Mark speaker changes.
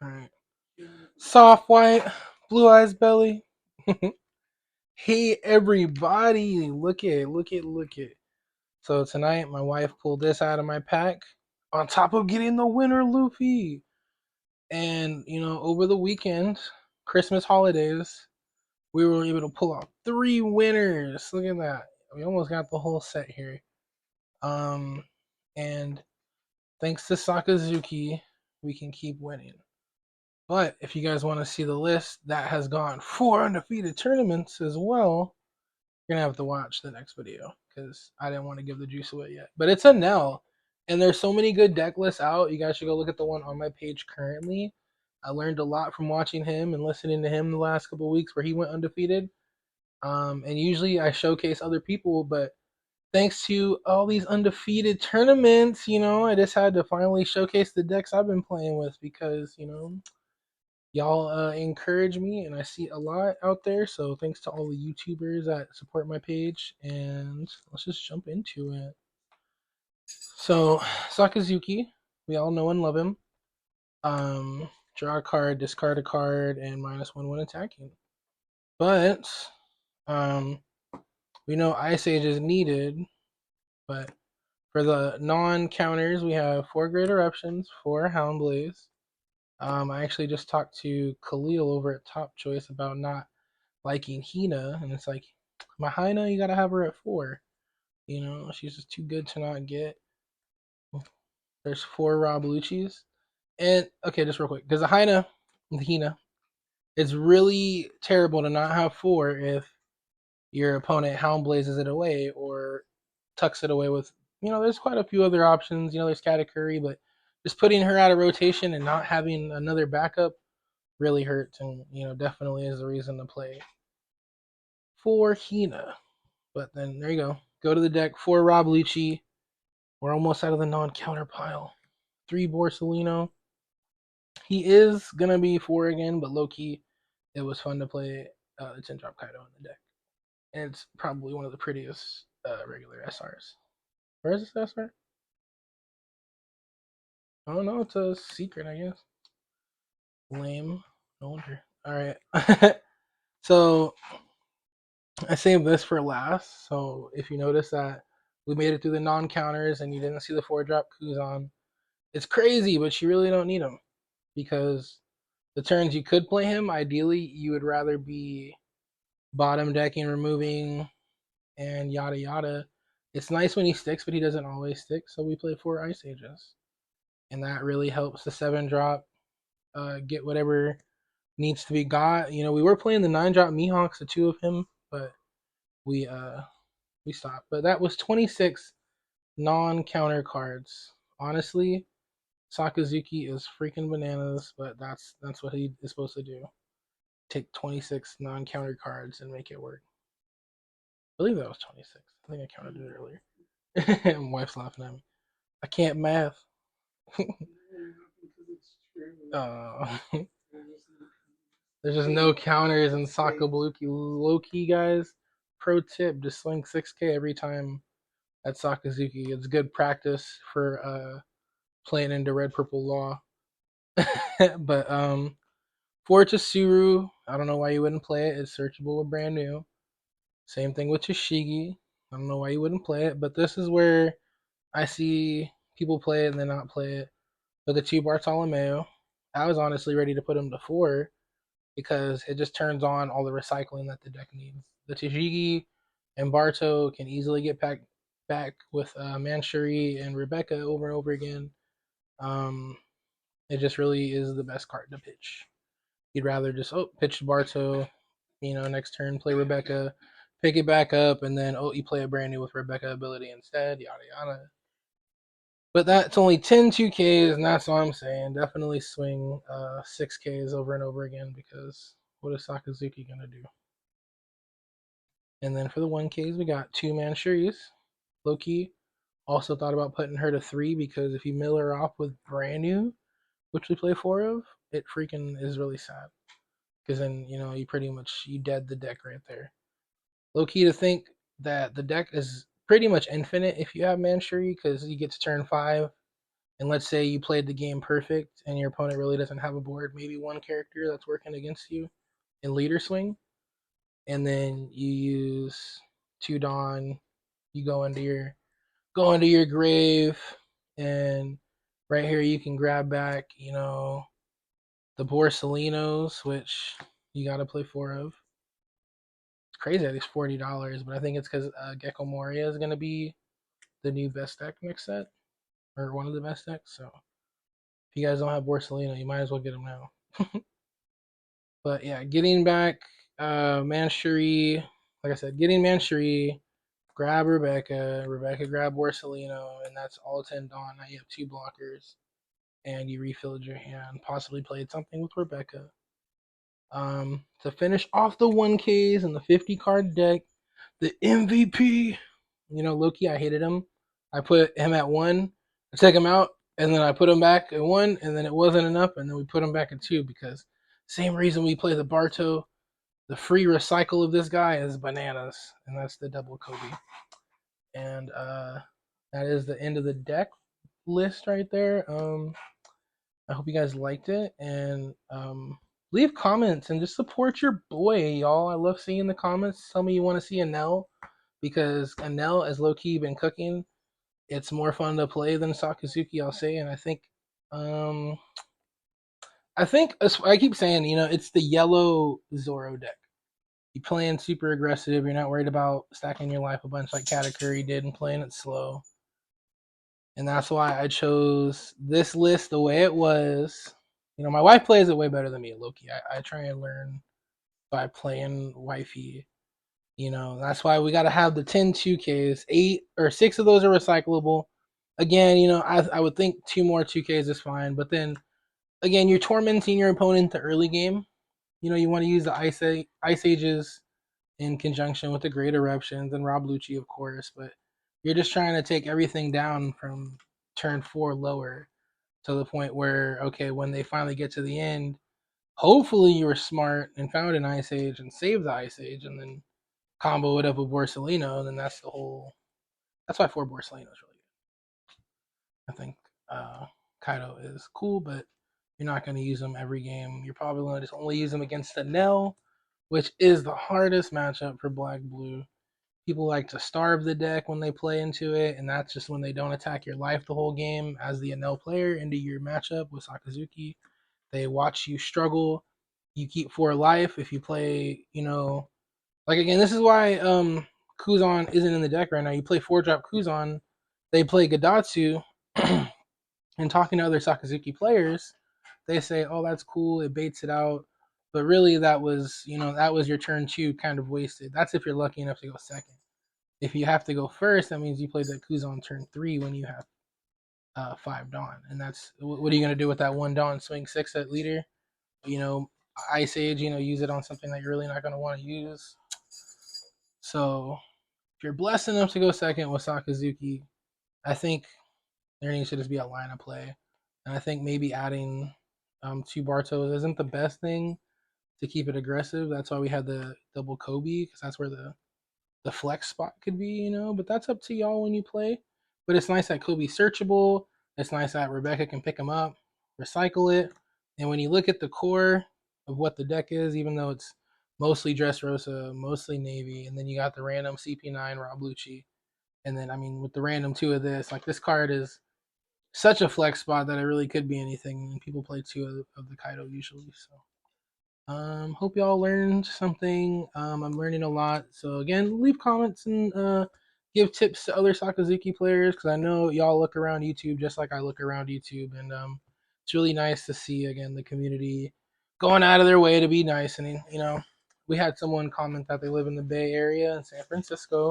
Speaker 1: Alright. Soft white, blue eyes belly. Hey everybody, look it, look it, look it. So tonight my wife pulled this out of my pack on top of getting the winner Luffy. And over the weekend, Christmas holidays, we were able to pull out 3 winners. Look at that. We almost got the whole set here. And thanks to Sakazuki, we can keep winning. But if you guys want to see the list that has gone 4 undefeated tournaments as well, you're gonna have to watch the next video because I didn't want to give the juice away yet. But it's a Nell, and there's so many good deck lists out. You guys should go look at the one on my page currently. I learned a lot from watching him and listening to him the last couple of weeks where he went undefeated. And usually I showcase other people, but thanks to all these undefeated tournaments, I just had to finally showcase the decks I've been playing with because y'all encourage me, and I see a lot out there. So thanks to all the YouTubers that support my page, and let's just jump into it. So Sakazuki, we all know and love him. Draw a card, discard a card, and -1 when attacking. But we know Ice Age is needed. But for the non-counters, we have 4 Great Eruptions, 4 Houndblaze. I actually just talked to Khalil over at Top Choice about not liking Hina, and it's like, my Hina, you gotta have her at 4. She's just too good to not get. There's 4 Rob Lucci's. And, okay, just real quick, because the Hina, it's really terrible to not have 4 if your opponent Hound Blazes it away or tucks it away with, there's quite a few other options. There's Katakuri, but just putting her out of rotation and not having another backup really hurts, and, definitely is the reason to play for Hina. But then there you go. Go to the deck. 4 Rob Lucci. We're almost out of the non-counter pile. 3 Borsalino. He is gonna be 4 again, but low key, it was fun to play the 10 drop Kaido in the deck. And it's probably one of the prettiest regular SRs. Where is this SR? Oh no, it's a secret, I guess. Lame. No wonder. Alright. So I saved this for last. So if you notice that we made it through the non-counters and you didn't see the 4-drop Kuzan, it's crazy, but you really don't need him. Because the turns you could play him, ideally, you would rather be bottom decking, removing, and yada yada. It's nice when he sticks, but he doesn't always stick, so we play 4 Ice Ages. And that really helps the 7-drop get whatever needs to be got. We were playing the 9-drop Mihawks, the 2 of him, but we stopped. But that was 26 non-counter cards. Honestly, Sakazuki is freaking bananas, but that's what he is supposed to do. Take 26 non-counter cards and make it work. I believe that was 26. I think I counted it earlier. My wife's laughing at me. I can't math. There's just no counters in Sakazuki. Low-key, guys. Pro tip, just sling 6k every time at Sakazuki. It's good practice for playing into Red Purple Law. But for Tsuru, I don't know why you wouldn't play it. It's searchable with brand new. Same thing with Tashigi. I don't know why you wouldn't play it, but this is where I see people play it and then not play it. But the 2 Bartolomeo, I was honestly ready to put him to 4 because it just turns on all the recycling that the deck needs. The Tashigi and Barto can easily get back with Manchuri and Rebecca over and over again. It just really is the best card to pitch. You'd rather just pitch Barto, next turn play Rebecca, pick it back up, and then you play a brand new with Rebecca ability instead, yada yada. But that's only 10 2Ks, and that's all I'm saying. Definitely swing 6Ks over and over again because what is Sakazuki gonna do? And then for the 1Ks, we got 2 Manchuris. Loki also thought about putting her to 3 because if you mill her off with brand new, which we play 4 of, it freaking is really sad. Because then, you pretty much, you dead the deck right there. Low key to think that the deck is pretty much infinite if you have Manchuri because you get to turn 5 and let's say you played the game perfect and your opponent really doesn't have a board, maybe one character that's working against you in leader swing, and then you use 2 Dawn, you go into your grave, and right here you can grab back, the Borsalinos, which you got to play 4 of. It's crazy that it's $40, but I think it's because Gecko Moria is going to be the new best deck next set, or one of the best decks. So if you guys don't have Borsalino, you might as well get them now. But yeah, getting back Manchery, like I said, getting Manchery, grab Rebecca, grab Borsalino, and that's all 10 Dawn. Now you have 2 blockers, and you refilled your hand, possibly played something with Rebecca. To finish off the 1Ks and the 50 card deck, the MVP. Loki, I hated him. I put him at 1, I took him out, and then I put him back at 1, and then it wasn't enough, and then we put him back at 2 because same reason we play the Barto. The free recycle of this guy is bananas, and that's the double Kobe. And that is the end of the deck list right there. I hope you guys liked it, and leave comments and just support your boy, y'all. I love seeing the comments. Tell me you want to see Anel, because Anel has low key been cooking. It's more fun to play than Sakazuki, I'll say, and um, I keep saying, it's the yellow Zoro deck. You're playing super aggressive. You're not worried about stacking your life a bunch like Katakuri did and playing it slow. And that's why I chose this list the way it was. My wife plays it way better than me, Loki. I try and learn by playing wifey. That's why we got to have the 10 2Ks. 8 or 6 of those are recyclable. Again, I would think 2 more 2Ks is fine. But then, again, you're tormenting your opponent the early game. You want to use the Ice Ages in conjunction with the Great Eruptions and Rob Lucci, of course. But you're just trying to take everything down from turn 4 lower to the point where, okay, when they finally get to the end, hopefully you were smart and found an Ice Age and saved the Ice Age and then combo it up with Borsalino, and then that's why 4 Borsalino is really good. I think Kaido is cool, but you're not going to use them every game. You're probably going to just only use them against the Nell, which is the hardest matchup for Black Blue. People like to starve the deck when they play into it, and that's just when they don't attack your life the whole game as the Enel player into your matchup with Sakazuki. They watch you struggle. You keep 4 life if you play, like again, this is why Kuzan isn't in the deck right now. You play 4-drop Kuzan, they play Gadatsu, and talking to other Sakazuki players, they say, "Oh, that's cool. It baits it out." But really, that was your turn 2 kind of wasted. That's if you're lucky enough to go second. If you have to go first, that means you played the Kuzan turn 3 when you have 5 Dawn, and that's what are you gonna do with that 1 Dawn? Swing 6 at leader, you know, Ice Age, use it on something that you're really not gonna want to use. So if you're blessed enough to go second with Sakazuki, I think there needs to just be a line of play, and I think maybe adding 2 Bartos isn't the best thing to keep it aggressive. That's why we had the double Kobe, because that's where the flex spot could be, but that's up to y'all when you play. But it's nice that Kobe's searchable. It's nice that Rebecca can pick him up, recycle it. And when you look at the core of what the deck is, even though it's mostly Dressrosa, mostly Navy, and then you got the random CP9 Rob Lucci. And then, with the random 2 of this, like this card is such a flex spot that it really could be anything. And people play 2 of the Kaido usually. So hope y'all learned something. I'm learning a lot. So again, leave comments and give tips to other Sakazuki players, because I know y'all look around YouTube just like I look around YouTube, and it's really nice to see again the community going out of their way to be nice. And we had someone comment that they live in the Bay Area in San Francisco.